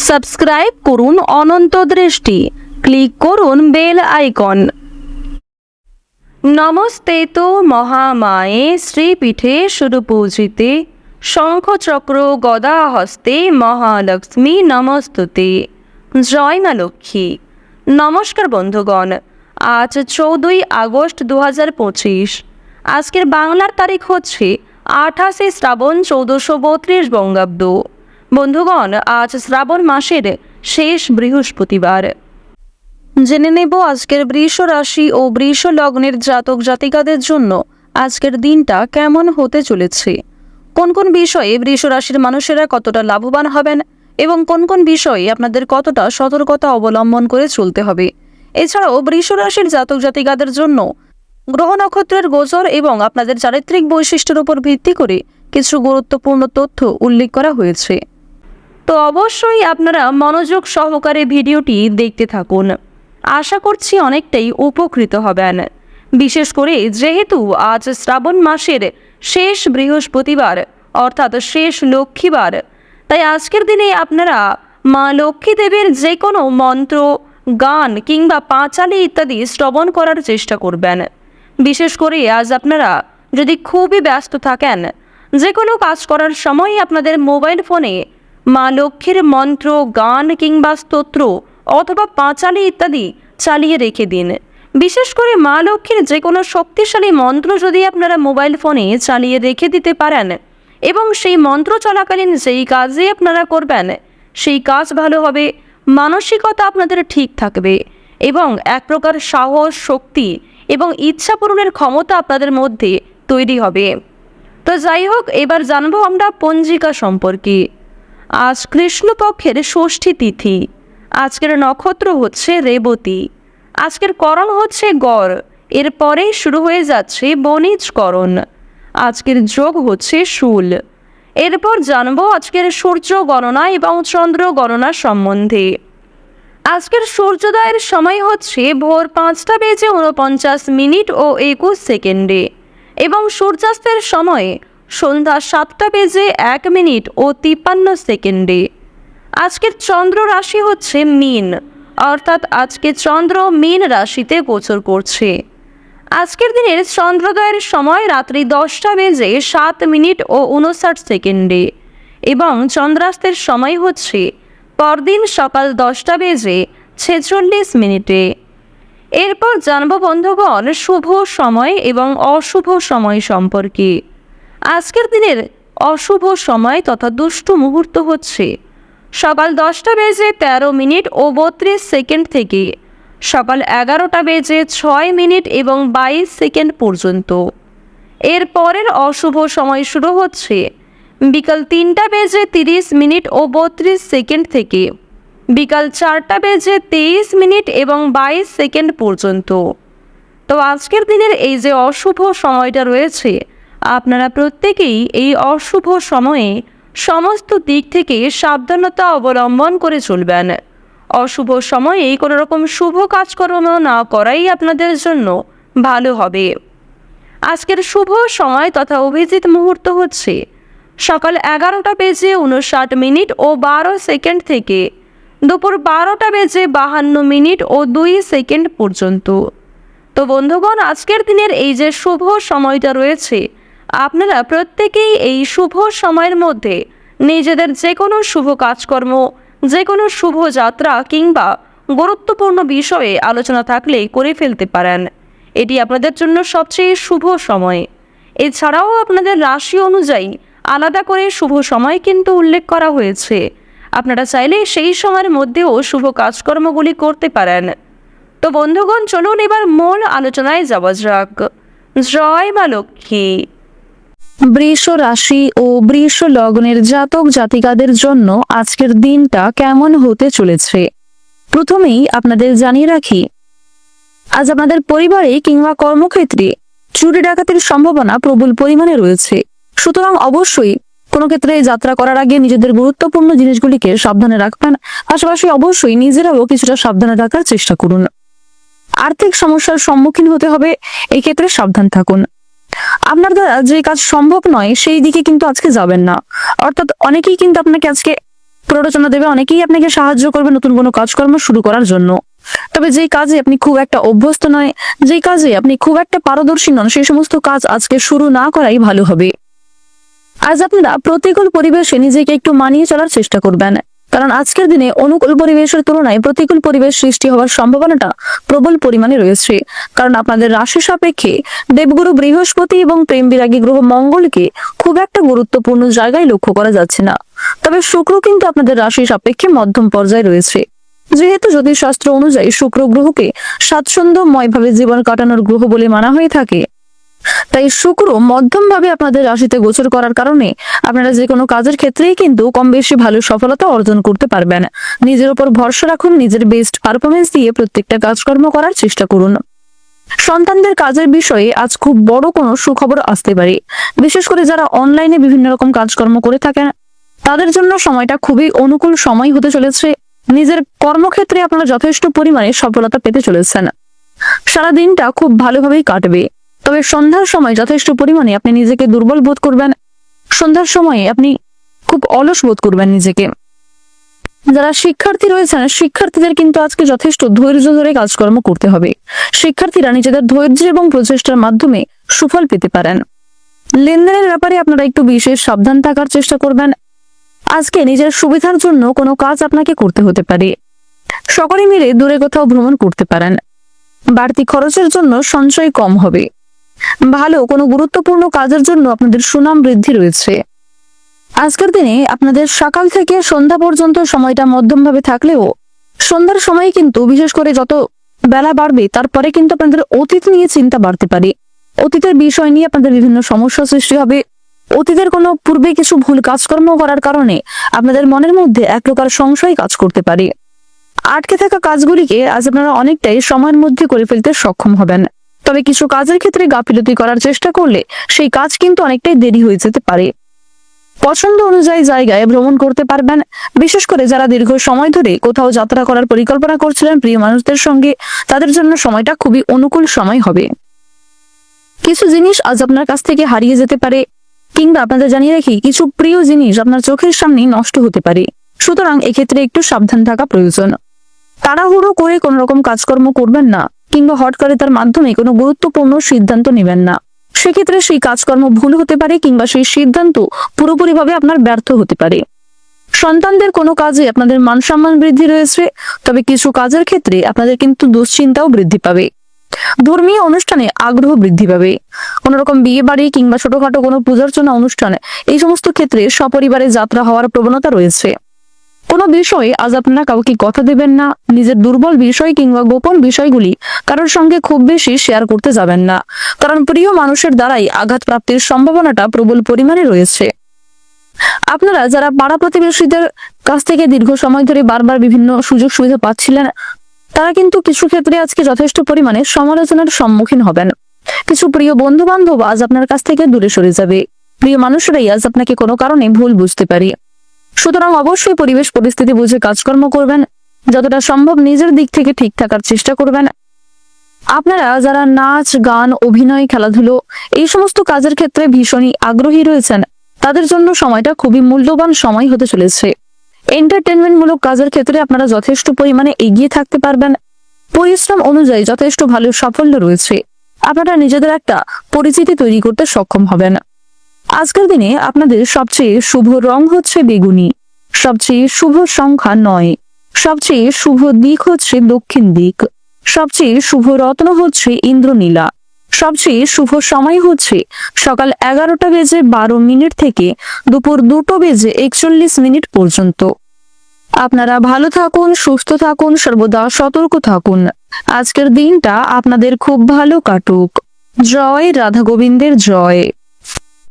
Subscribe করুন অনন্ত দৃষ্টি, click করুন বেল আইকন। নমস্তে তো মহামায়ে শ্রীপীঠে সুরপূজিতে, শঙ্খচক্র গদা হস্তে মহালক্ষ্মী নমস্তুতে। জয় মা লক্ষ্মী। নমস্কার বন্ধুগণ, আজ 14ই আগস্ট 2025। আজকের বাংলার তারিখ হচ্ছে 28শে শ্রাবণ 1432 বঙ্গাব্দ। বন্ধুগণ, আজ শ্রাবণ মাসের শেষ বৃহস্পতিবার। জেনে নেব আজকের বৃষ রাশি ও বৃষ লগ্নের জাতক জাতিকাদের জন্য আজকের দিনটা কেমন হতে চলেছে, কোন কোন বিষয়ে বৃষ রাশির মানুষেরা কতটা লাভবান হবেন এবং কোন কোন বিষয়ে আপনাদের কতটা সতর্কতা অবলম্বন করে চলতে হবে। এছাড়াও বৃষ রাশির জাতক জাতিকাদের জন্য গ্রহ নক্ষত্রের গোচর এবং আপনাদের চারিত্রিক বৈশিষ্ট্যের উপর ভিত্তি করে কিছু গুরুত্বপূর্ণ তথ্য উল্লেখ করা হয়েছে। তো অবশ্যই আপনারা মনোযোগ সহকারে ভিডিওটি দেখতে থাকুন। আশা করছি অনেকটাই উপকৃত হবেন। বিশেষ করে যেহেতু আজ শ্রাবণ মাসের শেষ বৃহস্পতিবার অর্থাৎ শেষ লক্ষ্মীবার, তাই আজকের দিনে আপনারা মা লক্ষ্মী দেবীর যে কোনো মন্ত্র, গান কিংবা পাঁচালি ইত্যাদি শ্রবণ করার চেষ্টা করবেন। বিশেষ করে আজ আপনারা যদি খুবই ব্যস্ত থাকেন, যে কোনো কাজ করার সময় আপনাদের মোবাইল ফোনে মা লক্ষ্মীর মন্ত্র, গান কিংবা স্তোত্র অথবা পাঁচালি ইত্যাদি চালিয়ে রেখে দিন। বিশেষ করে মা লক্ষ্মীর যে কোনো শক্তিশালী মন্ত্র যদি আপনারা মোবাইল ফোনে চালিয়ে রেখে দিতে পারেন এবং সেই মন্ত্র চলাকালীন যেই কাজে আপনারা করবেন সেই কাজ ভালো হবে, মানসিকতা আপনাদের ঠিক থাকবে এবং এক প্রকার সাহস, শক্তি এবং ইচ্ছা পূরণের ক্ষমতা আপনাদের মধ্যে তৈরি হবে। তো যাই হোক, এবার জানবো আমরা পঞ্জিকা সম্পর্কে। আজ কৃষ্ণপক্ষের ষষ্ঠী তিথি। আজকের নক্ষত্র হচ্ছে রেবতী। আজকের করণ হচ্ছে গড়। এরপরেই শুরু হয়ে যাচ্ছে বণিজকরণ। আজকের যোগ হচ্ছে শূল। এরপর জানবো আজকের সূর্য গণনা এবং চন্দ্র গণনা সম্বন্ধে। আজকের সূর্যোদয়ের সময় হচ্ছে ভোর 5টা বেজে 49 ও 21 সেকেন্ডে এবং সূর্যাস্তের সময় সন্ধ্যা 7টা বেজে 1 ও 53 সেকেন্ডে। আজকের চন্দ্র রাশি হচ্ছে মীন, অর্থাৎ আজকে চন্দ্র মীন রাশিতে গোচর করছে। আজকের দিনের চন্দ্রোদয়ের সময় রাত্রি 10টা বেজে 7 ও 59 সেকেন্ডে এবং চন্দ্রাস্তের সময় হচ্ছে পরদিন সকাল 10টা বেজে 46। এরপর জানবো বন্ধুগণ শুভ সময় এবং অশুভ সময় সম্পর্কে। আজকের দিনের অশুভ সময় তথা দুষ্টু মুহূর্ত হচ্ছে সকাল 10টা বেজে 13 ও 32 সেকেন্ড থেকে সকাল 11টা বেজে 6 এবং 22 সেকেন্ড পর্যন্ত। এর পরের অশুভ সময় শুরু হচ্ছে বিকাল 3টা বেজে 30 ও 32 সেকেন্ড থেকে বিকাল 4টা বেজে 23 এবং 22 সেকেন্ড পর্যন্ত। তো আজকের দিনের এই যে অশুভ সময়টা রয়েছে, আপনারা প্রত্যেকেই এই অশুভ সময়ে সমস্ত দিক থেকে সাবধানতা অবলম্বন করে চলবেন। অশুভ সময়ে কোনো রকম শুভ কাজকর্ম না করাই আপনাদের জন্য ভালো হবে। আজকের শুভ সময় তথা অভিজিৎ মুহূর্ত হচ্ছে সকাল 11টা বেজে 59 ও 12 সেকেন্ড থেকে দুপুর 12টা বেজে 52 ও 2 সেকেন্ড পর্যন্ত। তো বন্ধুগণ, আজকের দিনের এই যে শুভ সময়টা রয়েছে, আপনারা প্রত্যেকেই এই শুভ সময়ের মধ্যে নিজেদের যে কোনো শুভ কাজকর্ম, যে কোনো শুভ যাত্রা কিংবা গুরুত্বপূর্ণ বিষয়ে আলোচনা থাকলে করে ফেলতে পারেন। এটি আপনাদের জন্য সবচেয়ে শুভ সময়। এছাড়াও আপনাদের রাশি অনুযায়ী আলাদা করে শুভ সময় কিন্তু উল্লেখ করা হয়েছে। আপনারা চাইলে সেই সময়ের মধ্যেও শুভ কাজকর্মগুলি করতে পারেন। তো বন্ধুগণ, চলুন এবার মূল আলোচনায় যাওয়া যাক। জয় মা লক্ষ্মী। বৃষ রাশি ও বৃষ লগ্নের জাতক জাতিকাদের জন্য আজকের দিনটা কেমন হতে চলেছে। প্রথমেই আপনাদের জানিয়ে রাখি, আজ আপনাদের পরিবারে কিংবা কর্মক্ষেত্রে চুরি ডাকাতির সম্ভাবনা প্রবল পরিমাণে রয়েছে। সুতরাং অবশ্যই কোনো ক্ষেত্রে যাত্রা করার আগে নিজেদের গুরুত্বপূর্ণ জিনিসগুলিকে সাবধানে রাখবেন। পাশাপাশি অবশ্যই নিজেরাও কিছুটা সাবধানে রাখার চেষ্টা করুন। আর্থিক সমস্যার সম্মুখীন হতে হবে, এই ক্ষেত্রে সাবধান থাকুন। আপনার দ্বারা যে কাজ সম্ভব নয় সেই দিকে কিন্তু আজকে যাবেন না। অর্থাৎ অনেকেই কিন্তু আপনাকে আজকে প্ররোচনা দেবে, অনেকেই আপনাকে সাহায্য করবে নতুন কোনো কাজকর্ম শুরু করার জন্য। তবে যেই কাজে আপনি খুব একটা অভ্যস্ত নয়, যেই কাজে আপনি খুব একটা পারদর্শী নন, সেই সমস্ত কাজ আজকে শুরু না করাই ভালো হবে। আজ আপনারা প্রতিকূল পরিবেশে নিজেকে একটু মানিয়ে চলার চেষ্টা করবেন, কারণ আজকের দিনে অনুকূল পরিবেশের তুলনায় প্রতিকূল পরিবেশ সৃষ্টি হওয়ার সম্ভাবনাটা প্রবল পরিমাণে রয়েছে। কারণ আপনাদের রাশি সাপেক্ষে দেবগুরু বৃহস্পতি এবং প্রেম বিরাগী গ্রহ মঙ্গলকে খুব একটা গুরুত্বপূর্ণ জায়গায় লক্ষ্য করা যাচ্ছে না। তবে শুক্র কিন্তু আপনাদের রাশি সাপেক্ষে মধ্যম পর্যায়ে রয়েছে। যেহেতু জ্যোতিষশাস্ত্র অনুযায়ী শুক্র গ্রহকে স্বাচ্ছন্দ্যময়ভাবে জীবন কাটানোর গ্রহ বলে মানা হয়ে থাকে, তাই শুক্র মধ্যম ভাবে আপনাদের রাশিতে গোচর করার কারণে আপনারা যে কোনো কাজের ক্ষেত্রেই কিন্তু কম বেশি ভালো সফলতা অর্জন করতে পারবেন। নিজের উপর ভরসা রাখুন, নিজের বেস্ট পারফরমেন্স দিয়ে প্রত্যেকটা কাজকর্ম করার চেষ্টা করুন। সন্তানদের কাজের বিষয়ে আজ খুব বড় কোনো সুখবর আসতে পারে। বিশেষ করে যারা অনলাইনে বিভিন্ন রকম কাজকর্ম করে থাকেন, তাদের জন্য সময়টা খুবই অনুকূল সময় হতে চলেছে। নিজের কর্মক্ষেত্রে আপনারা যথেষ্ট পরিমাণে সফলতা পেতে চলেছেন। সারা দিনটা খুব ভালোভাবেই কাটবে। তবে সন্ধ্যার সময় যথেষ্ট পরিমাণে আপনি নিজেকে দুর্বল বোধ করবেন। সন্ধ্যার সময়ে আপনি খুব অলস বোধ করবেন নিজেকে। যারা শিক্ষার্থী রয়েছেন, শিক্ষার্থীদের কিন্তু আজকে যথেষ্ট ধৈর্য ধরে কাজকর্ম করতে হবে। শিক্ষার্থীরা নিজেদের ধৈর্য এবং প্রচেষ্টার মাধ্যমে সুফল পেতে পারেন। লেনদেনের ব্যাপারে আপনারা একটু বিশেষ সাবধান থাকার চেষ্টা করবেন। আজকে নিজের সুবিধার জন্য কোনো কাজ আপনাকে করতে হতে পারে। সকলে মিলে দূরে কোথাও ভ্রমণ করতে পারেন। বাড়তি খরচের জন্য সঞ্চয় কম হবে। ভালো কোনো গুরুত্বপূর্ণ কাজের জন্য আপনাদের সুনাম বৃদ্ধি রয়েছে। আজকের দিনে আপনাদের সকাল থেকে সন্ধ্যা পর্যন্ত সময়টা মধ্যমভাবে থাকলেও সন্ধ্যার সময় কিন্তু বিশেষ করে যত বেলা বাড়বে তারপরে কিন্তু আপনাদের অতীত নিয়ে চিন্তা বাড়তে পারে। অতীতের বিষয় নিয়ে আপনাদের বিভিন্ন সমস্যা সৃষ্টি হবে। অতীতের কোনো পূর্বে কিছু ভুল কাজকর্ম করার কারণে আপনাদের মনের মধ্যে এক প্রকার সংশয় কাজ করতে পারে। আটকে থাকা কাজগুলিকে আজ আপনারা অনেকটাই সময়ের মধ্যে করে ফেলতে সক্ষম হবেন। তবে কিছু কাজের ক্ষেত্রে গাফিলতি করার চেষ্টা করলে সেই কাজ কিন্তু অনেকটাই দেরি হয়ে যেতে পারে। পছন্দ অনুযায়ী জায়গায় ভ্রমণ করতে পারবেন। বিশেষ করে যারা দীর্ঘ সময় ধরে কোথাও যাত্রা করার পরিকল্পনা করছিলেন প্রিয় মানুষদের সঙ্গে, তাদের জন্য সময়টা খুবই অনুকূল সময় হবে। কিছু জিনিস আজ আপনার কাছ থেকে হারিয়ে যেতে পারে, কিংবা আপনাদের জানিয়ে রাখি কিছু প্রিয় জিনিস আপনার চোখের সামনেই নষ্ট হতে পারে। সুতরাং এক্ষেত্রে একটু সাবধান থাকা প্রয়োজন। তাড়াহুড়ো করে কোনো রকম কাজকর্ম করবেন না, কিংবা হট করে তার মাধ্যমে কোনো গুরুত্বপূর্ণ সিদ্ধান্ত নেবেন না। সেক্ষেত্রে সেই কাজকর্ম ভুল হতে পারে, কিংবা সেই সিদ্ধান্ত পুরোপুরিভাবে আপনার ব্যর্থ হতে পারে। সন্তানদের কোনো কাজে আপনাদের মান সম্মান বৃদ্ধি রয়েছে, তবে কিছু কাজের ক্ষেত্রে আপনাদের কিন্তু দুশ্চিন্তাও বৃদ্ধি পাবে। ধর্মীয় অনুষ্ঠানে আগ্রহ বৃদ্ধি পাবে। কোনো রকম বিয়ে বাড়ি কিংবা ছোটখাটো কোনো পূজার্চনা অনুষ্ঠানে এই সমস্ত ক্ষেত্রে সপরিবারে যাত্রা হওয়ার প্রবণতা রয়েছে। কোনো বিষয়ে আজ আপনারা কাউকে কথা দেবেন না। নিজের দুর্বল বিষয় কিংবা গোপন বিষয়গুলি কারোর সঙ্গে খুব বেশি শেয়ার করতে যাবেন না, কারণ প্রিয় মানুষের দ্বারাই আঘাত প্রাপ্তির সম্ভাবনাটা প্রবল পরিমাণে রয়েছে। আপনারা যারা পাড়া প্রতিবেশীদের কাছ থেকে দীর্ঘ সময় ধরে বারবার বিভিন্ন সুযোগ সুবিধা পাচ্ছিলেন, তারা কিন্তু কিছু ক্ষেত্রে আজকে যথেষ্ট পরিমাণে সমালোচনার সম্মুখীন হবেন। কিছু প্রিয় বন্ধু বান্ধব আজ আপনার কাছ থেকে দূরে সরে যাবে। প্রিয় মানুষরাই আজ আপনাকে কোনো কারণে ভুল বুঝতে পারে। সুতরাং অবশ্যই পরিবেশ পরিস্থিতি বুঝে কাজকর্ম করবেন। যতটা সম্ভব নিজের দিক থেকে ঠিক থাকার চেষ্টা করবেন। আপনারা যারা নাচ, গান, অভিনয়, খেলাধুলো এই সমস্ত কাজের ক্ষেত্রে ভীষণই আগ্রহী রয়েছেন, তাদের জন্য সময়টা খুবই মূল্যবান সময় হতে চলেছে। এন্টারটেনমেন্ট মূলক কাজের ক্ষেত্রে আপনারা যথেষ্ট পরিমাণে এগিয়ে থাকতে পারবেন। পরিশ্রম অনুযায়ী যথেষ্ট ভালো সাফল্য রয়েছে। আপনারা নিজেদের একটা পরিচিতি তৈরি করতে সক্ষম হবেন। আজকের দিনে আপনাদের সবচেয়ে শুভ রং হচ্ছে বেগুনি, সবচেয়ে শুভ সংখ্যা 9, সবচেয়ে শুভ দিক হচ্ছে দক্ষিণ দিক, সবচেয়ে শুভ রত্ন হচ্ছে ইন্দ্রনীলা, সবচেয়ে শুভ সময় হচ্ছে সকাল 11:12 থেকে দুপুর 2:41 পর্যন্ত। আপনারা ভালো থাকুন, সুস্থ থাকুন, সর্বদা সতর্ক থাকুন। আজকের দিনটা আপনাদের খুব ভালো কাটুক। জয় রাধা গোবিন্দের জয়।